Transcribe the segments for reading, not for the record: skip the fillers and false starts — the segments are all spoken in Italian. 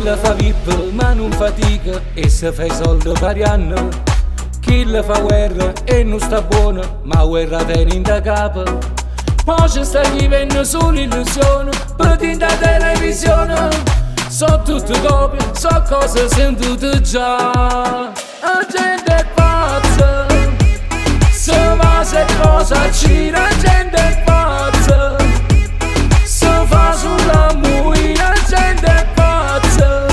la fa VIP ma non fatica e se fa i soldi per anno. Chi la fa guerra e non sta buono, ma guerra tiene in da capo. Poi ci sta chi venne solo illusione, per in da televisione. So tutte copie, so cose sentute già. La gente è pazza, se va se cosa gira, la gente è pazza. Se fa sulla muina, la gente è pazza.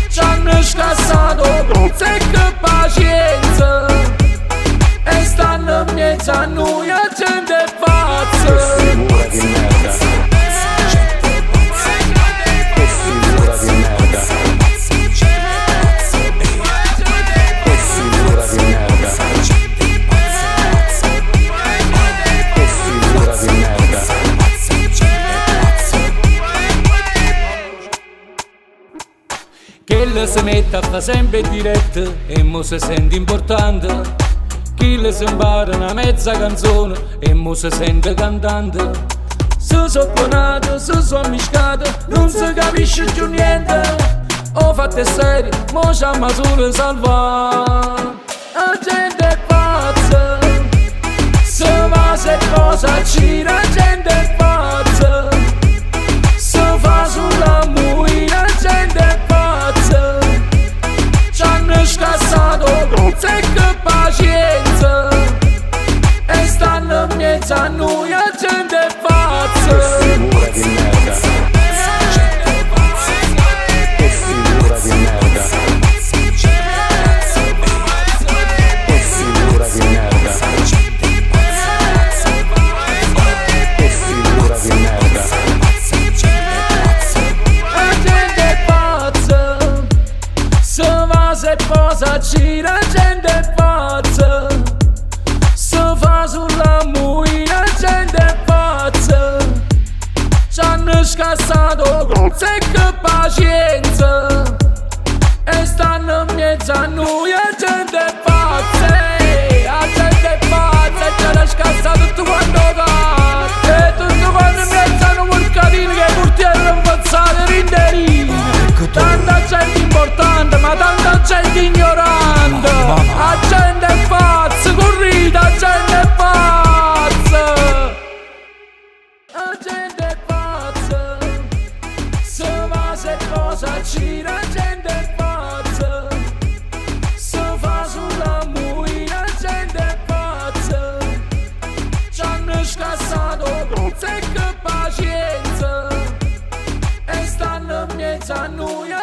Ci hanno scassato se che pazienza e stanno in mezzo a noi, la gente è pazza. Che le si mette a fa sempre diretta e mo si sente importante. Chi le si impara una mezza canzone e mo si sente cantante. Se so buonato, se so miscato, non si capisce più niente. Ho fatto serie, mo c'amma solo salvare. La gente è pazza, se va se cosa gira, la gente è pazza. Se fa sulla muina, la gente è pazza. Ci hanno scassato se che pazienza e stanno in mezzo a noi, la gente è pazza. Se posa gira, la gente è pazza. Se fa sulla muina, la gente è pazza. Ci hanno scassato se che pazienza e stanno in mezzo a noi, la gente è pazza. La gente è pazza e ce l'ha scassato tutto quanto va. E tutto quanto in mezzo a noi mercatini che portiamo impazzato rinderini. Tanta gente importante ma tanta gente ignorante. La gente è pazza, corrida, la gente è pazza. La gente è pazza, se va se cosa gira, la gente è pazza. Se fa sulla muina, la gente è pazza. Ci hanno scassato se che pazienza e stanno in mezzo a noi.